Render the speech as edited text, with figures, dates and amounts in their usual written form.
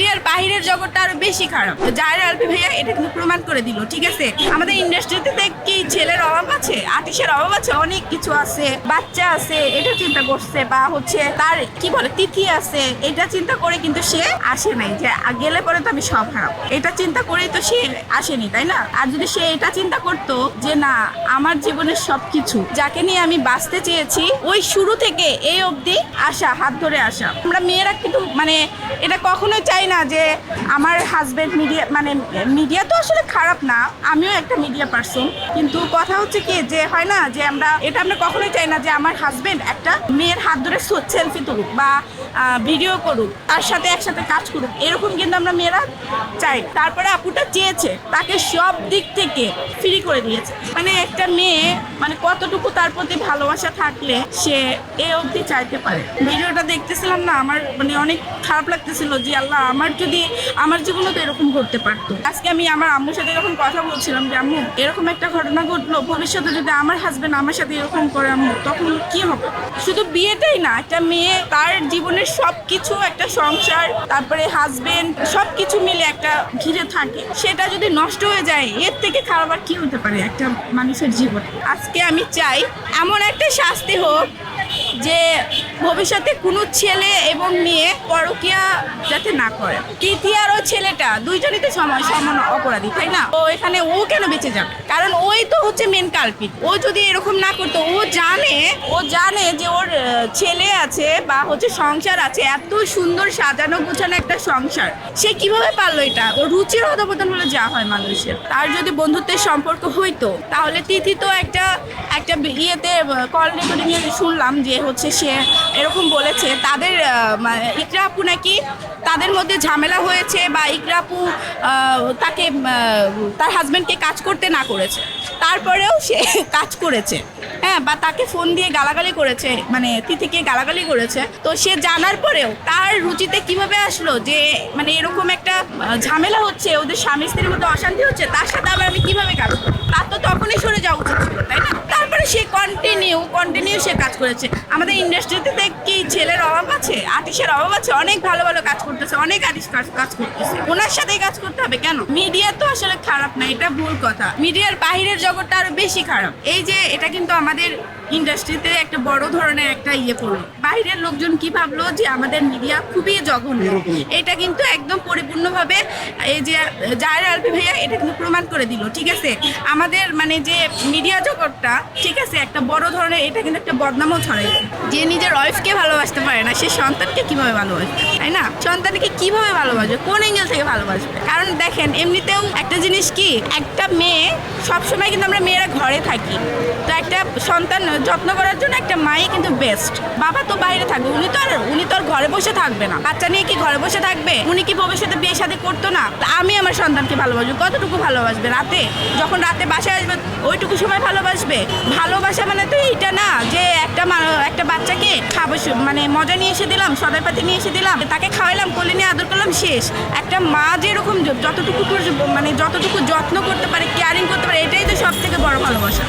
মিডিয়ার বাহিরের জগৎটা আরো বেশি খারাপ। জায়রা আলভী ভাইয়া এটা কিন্তু প্রমাণ করে দিল। ঠিক আছে, আমাদের ইন্ডাস্ট্রিতে কি ছেলের অভাব আছে? আর্টিস্টের অভাব আছে? অনেক কিছু আছে, বাচ্চা আছে, এটা চিন্তা করছে, বা হচ্ছে তার কি বলে তিথি আছে, এটা চিন্তা করে কিন্তু সে আসে নাই যে গেলে পরে তো আমি সব হারাবো, এটা চিন্তা করেই তো সে আসেনি, তাই না? আর যদি সে এটা চিন্তা করতো যে না, আমার জীবনের সবকিছু যাকে নিয়ে আমি বাঁচতে চেয়েছি, ওই শুরু থেকে এই অবধি আসা, হাত ধরে আসা। আমরা মেয়েরা কিন্তু মানে এটা কখনোই চাই না যে আমার হাজবেন্ড মিডিয়া তো আসলে খারাপ না, আমিও একটা মিডিয়া পার্সন, কিন্তু কথা হচ্ছে কি যে হয় না যে আমরা কখনোই চাই না যে আমার হাজবেন্ড একটা মেয়ের হাত ধরে সেলফি তুলুক বা ভিডিও করুক, তার সাথে একসাথে কাজ করুক, এরকম কিন্তু আমরা মেয়েরা চাই। তারপরে আপুটা চেয়েছে, তাকে সব দিক থেকে ফ্রি করে দিয়েছে। মানে একটা মেয়ে মানে কতটুকু তার প্রতি ভালোবাসা থাকলে সে এ অবধি চাইতে পারে। ভিডিওটা দেখতেছিলাম না, আমার মানে অনেক খারাপ লাগতেছিল যে আল্লাহ, আমার যদি আমার জীবনে তো এরকম করতে পারতো। আজকে আমি আমার আম্মুর সাথে যখন কথা বলছিলাম যে আম্মু এরকম একটা ঘটনা ঘটলো, ভবিষ্যতে যদি আমার হাজবেন্ড আমার সাথে এরকম করে আম্মু, তখন কি হবে? শুধু বিয়েটাই না, একটা মেয়ে তার জীবনের সবকিছু, একটা সংসার, তারপরে হাজবেন্ড, সবকিছু মিলে একটা ঘিরে থাকে, সেটা যদি নষ্ট হয়ে যায়, এর থেকে খারাপ আর কি হতে পারে একটা মানুষের জীবন। আজকে আমি চাই এমন একটা শাস্তি হোক যে ভবিষ্যতে কোনো ছেলে এবং মেয়ে পরকীয়া যাতে না করে। তিথি আর ওই ছেলেটা দুইজনই তো সমান অপরাধী, তাই না? ও এখানে ও কেন বেঁচে যাবে? কারণ ওই তো হচ্ছে মেন কালপিট। ও যদি এরকম না করতো, ও জানে যে ওর ছেলে আছে বা হচ্ছে সংসার আছে, এত সুন্দর সাজানো গোছানো একটা সংসার, সে কিভাবে পারলো এটা? ওর রুচির অধপতন হলে যা হয় মানুষের। তার যদি বন্ধুত্বের সম্পর্ক হইতো, তাহলে তিথি তো একটা ইয়েতে কল রেকর্ডিং এ শুনলাম যে হচ্ছে সে এরকম বলেছে তাদের ইকরা আপু নাকি তাদের মধ্যে ঝামেলা হয়েছে, বা ইকরা আপু তাকে তার হাজবেন্ডকে কাজ করতে না করেছে, তারপরেও সে কাজ করেছে, হ্যাঁ, বা তাকে ফোন দিয়ে গালাগালি করেছে, মানে তিথিকে গালাগালি করেছে। তো সে জানার পরেও তার রুচিতে কিভাবে আসলো যে মানে এরকম একটা ঝামেলা হচ্ছে, ওদের স্বামী স্ত্রীর মধ্যে অশান্তি হচ্ছে, তার সাথে আবার আমি কিভাবে কাজ করবো? তার তো তখনই সরে যাওয়া উচিত ছিল, তাই না? তারপরে সে কন্টিনিউ সে কাজ করেছে। আমাদের ইন্ডাস্ট্রিতে কি ছেলের অভাব আছে? আর্টিস্টের অভাব আছে? অনেক ভালো ভালো কাজ করতেছে, অনেক আর্টিস্ট কাজ করতেছে, ওনার সাথেই কাজ করতে হবে কেন? মিডিয়া তো আসলে খারাপ না, এটা ভুল কথা। মিডিয়ার বাহিরের জগৎটা আরো বেশি খারাপ। এই যে এটা কিন্তু আমাদের ইন্ডাস্ট্রিতে একটা বড় ধরনের একটা ইয়ে পড়লো। বাইরের লোকজন কি ভাবলো যে আমাদের মিডিয়া খুবই জঘন্য, এটা কিন্তু একদম পরিপূর্ণভাবে এই যে জায়রা আলভী ভাইয়া এটা কিন্তু প্রমাণ করে দিল। ঠিক আছে, আমাদের মানে যে মিডিয়া জগৎটা, ঠিক আছে, একটা বড় ধরনের এটা কিন্তু একটা বদনামও ছড়াই। যে নিজের ওয়াইফকে ভালোবাসতে পারে না, সে সন্তানকে কিভাবে ভালোবাসবে, তাই না? সন্তানকে কিভাবে ভালোবাসবে, কোন অ্যাঙ্গেল থেকে ভালোবাসবে? কারণ দেখেন, এমনিতেও একটা জিনিস কি, একটা মেয়ে সবসময় কিন্তু আমরা মেয়েরা ঘরে থাকি, তো একটা সন্তান যত্ন করার জন্য একটা মাই কিন্তু বেস্ট। বাবা তো বাইরে থাকবে, উনি তো আর ঘরে বসে থাকবে না। বাচ্চা নিয়ে কি ঘরে বসে থাকবে? উনি কি ভবিষ্যতে বিয়ে শাদী করতো না? আমি আমার সন্তানকে ভালোবাসবো, কতটুকু ভালোবাসবে? যখন রাতে বাসায় আসবে ওইটুকু সময় ভালোবাসবে। ভালোবাসা মানে তো এইটা না যে একটা বাচ্চাকে মানে মজা নিয়ে এসে দিলাম, সদাইপাতি নিয়ে এসে দিলাম, তাকে খাওয়াইলাম, কোলে নিয়ে আদর করলাম, শেষ। একটা মা যেরকম যতটুকু যত্ন করতে পারে, কেয়ারিং করতে পারে, এটাই তো সব থেকে বড় ভালোবাসা।